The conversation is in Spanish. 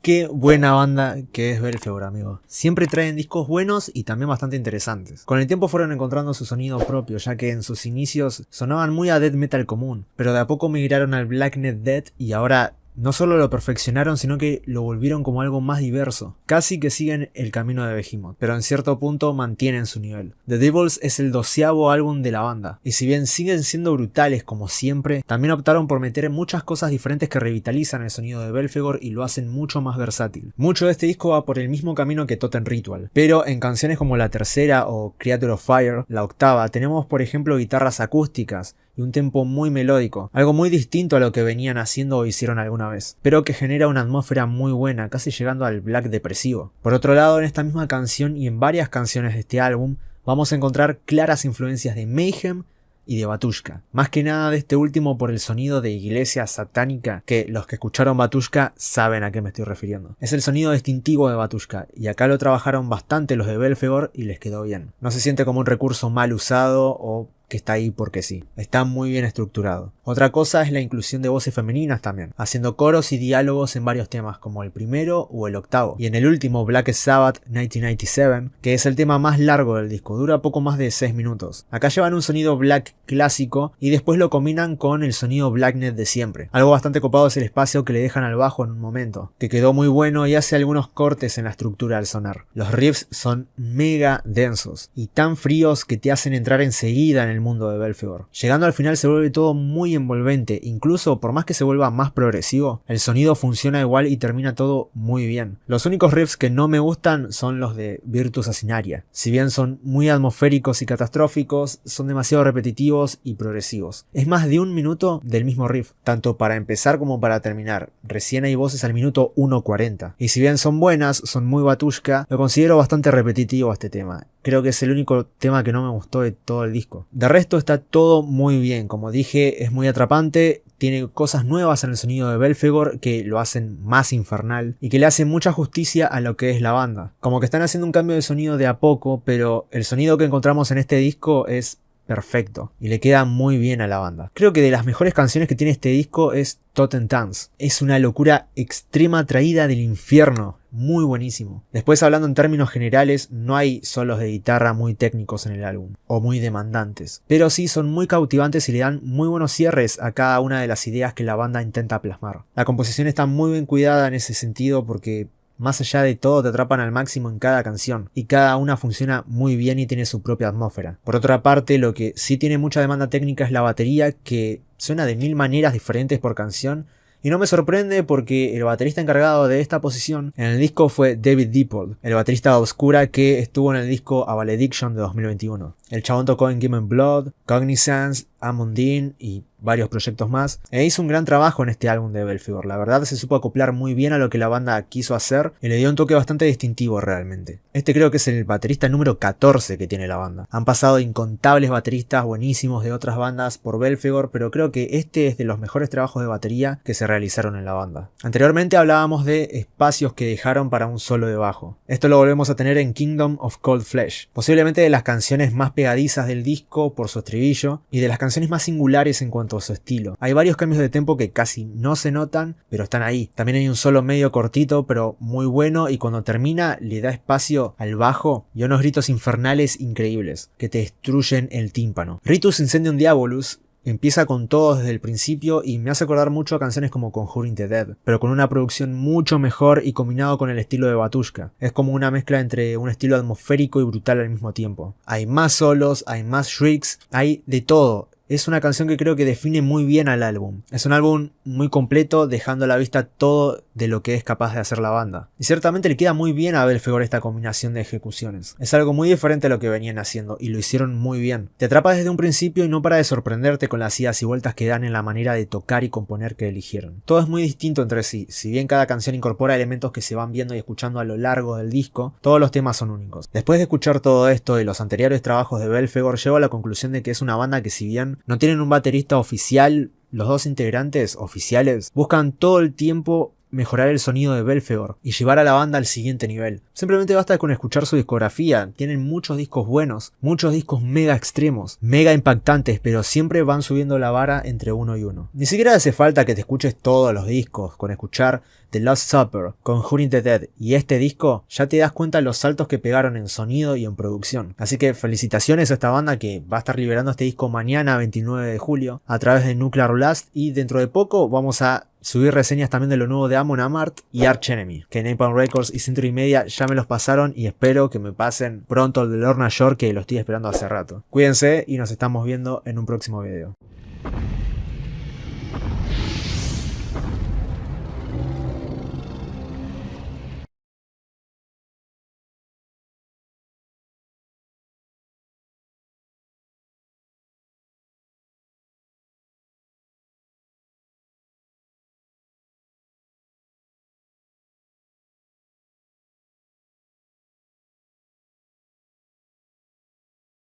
Qué buena banda que es Belfegor, amigo. Siempre traen discos buenos y también bastante interesantes. Con el tiempo fueron encontrando su sonido propio, ya que en sus inicios sonaban muy a death metal común, pero de a poco migraron al black net death y ahora no solo lo perfeccionaron, sino que lo volvieron como algo más diverso. Casi que siguen el camino de Behemoth, pero en cierto punto mantienen su nivel. The Devils es el 12º álbum de la banda, y si bien siguen siendo brutales como siempre, también optaron por meter muchas cosas diferentes que revitalizan el sonido de Belfegor y lo hacen mucho más versátil. Mucho de este disco va por el mismo camino que Totem Ritual, pero en canciones como la tercera o Creator of Fire, la octava, tenemos por ejemplo guitarras acústicas y un tempo muy melódico, algo muy distinto a lo que venían haciendo o hicieron alguna vez, pero que genera una atmósfera muy buena, casi llegando al black depresivo. Por otro lado, en esta misma canción y en varias canciones de este álbum, vamos a encontrar claras influencias de Mayhem y de Batushka. Más que nada de este último por el sonido de iglesia satánica, que los que escucharon Batushka saben a qué me estoy refiriendo. Es el sonido distintivo de Batushka, y acá lo trabajaron bastante los de Belfegor y les quedó bien. No se siente como un recurso mal usado o que está ahí porque sí. Está muy bien estructurado. Otra cosa es la inclusión de voces femeninas también, haciendo coros y diálogos en varios temas como el primero o el octavo. Y en el último, Black Sabbath 1997, que es el tema más largo del disco, dura poco más de 6 minutos. Acá llevan un sonido black clásico y después lo combinan con el sonido blacknet de siempre. Algo bastante copado es el espacio que le dejan al bajo en un momento, que quedó muy bueno y hace algunos cortes en la estructura al sonar. Los riffs son mega densos y tan fríos que te hacen entrar enseguida en el mundo de Belfegor. Llegando al final se vuelve todo muy envolvente, incluso por más que se vuelva más progresivo, el sonido funciona igual y termina todo muy bien. Los únicos riffs que no me gustan son los de Virtus Asinaria. Si bien son muy atmosféricos y catastróficos, son demasiado repetitivos y progresivos. Es más de un minuto del mismo riff, tanto para empezar como para terminar. Recién hay voces al minuto 1:40. Y si bien son buenas, son muy Batushka, lo considero bastante repetitivo a este tema. Creo que es el único tema que no me gustó de todo el disco. De resto está todo muy bien, como dije, es muy atrapante, tiene cosas nuevas en el sonido de Belfegor que lo hacen más infernal y que le hacen mucha justicia a lo que es la banda. Como que están haciendo un cambio de sonido de a poco, pero el sonido que encontramos en este disco es perfecto y le queda muy bien a la banda. Creo que de las mejores canciones que tiene este disco es Totem Dance. Es una locura extrema traída del infierno. Muy buenísimo. Después, hablando en términos generales, no hay solos de guitarra muy técnicos en el álbum, o muy demandantes, pero sí son muy cautivantes y le dan muy buenos cierres a cada una de las ideas que la banda intenta plasmar. La composición está muy bien cuidada en ese sentido porque más allá de todo te atrapan al máximo en cada canción, y cada una funciona muy bien y tiene su propia atmósfera. Por otra parte, lo que sí tiene mucha demanda técnica es la batería, que suena de 1000 maneras diferentes por canción. Y no me sorprende porque el baterista encargado de esta posición en el disco fue David Dippold, el baterista Obscura que estuvo en el disco A Valediction de 2021. El chabón tocó en Given Blood, Cognizance, Amundine y varios proyectos más, e hizo un gran trabajo en este álbum de Belfegor. La verdad se supo acoplar muy bien a lo que la banda quiso hacer y le dio un toque bastante distintivo realmente. Este creo que es el baterista número 14 que tiene la banda. Han pasado incontables bateristas buenísimos de otras bandas por Belfegor, pero creo que este es de los mejores trabajos de batería que se realizaron en la banda. Anteriormente hablábamos de espacios que dejaron para un solo de bajo. Esto lo volvemos a tener en Kingdom of Cold Flesh, posiblemente de las canciones más pegadizas del disco por su estribillo y de las canciones más singulares en cuanto a su estilo. Hay varios cambios de tempo que casi no se notan, pero están ahí. También hay un solo medio cortito pero muy bueno, y cuando termina le da espacio al bajo y unos gritos infernales increíbles que te destruyen el tímpano. Ritus Incendium Diabolus empieza con todo desde el principio y me hace acordar mucho a canciones como Conjuring the Dead, pero con una producción mucho mejor y combinado con el estilo de Batushka. Es como una mezcla entre un estilo atmosférico y brutal al mismo tiempo. Hay más solos, hay más shrieks, hay de todo. Es una canción que creo que define muy bien al álbum. Es un álbum muy completo, dejando a la vista todo de lo que es capaz de hacer la banda. Y ciertamente le queda muy bien a Belfegor esta combinación de ejecuciones. Es algo muy diferente a lo que venían haciendo y lo hicieron muy bien. Te atrapa desde un principio y no para de sorprenderte con las idas y vueltas que dan en la manera de tocar y componer que eligieron. Todo es muy distinto entre sí. Si bien cada canción incorpora elementos que se van viendo y escuchando a lo largo del disco, todos los temas son únicos. Después de escuchar todo esto de los anteriores trabajos de Belfegor, llego a la conclusión de que es una banda que, si bien no tienen un baterista oficial, los dos integrantes oficiales buscan todo el tiempo mejorar el sonido de Belfegor y llevar a la banda al siguiente nivel. Simplemente basta con escuchar su discografía, tienen muchos discos buenos, muchos discos mega extremos, mega impactantes, pero siempre van subiendo la vara entre uno y uno. Ni siquiera hace falta que te escuches todos los discos, con escuchar The Last Supper, Conjuring the Dead y este disco ya te das cuenta de los saltos que pegaron en sonido y en producción. Así que felicitaciones a esta banda que va a estar liberando este disco mañana 29 de julio a través de Nuclear Blast, y dentro de poco vamos a subir reseñas también de lo nuevo de Amon Amarth y Arch Enemy, que Napalm Records y Century Media ya me los pasaron y espero que me pasen pronto el de Lorna Shore, que lo estoy esperando hace rato. Cuídense y nos estamos viendo en un próximo video.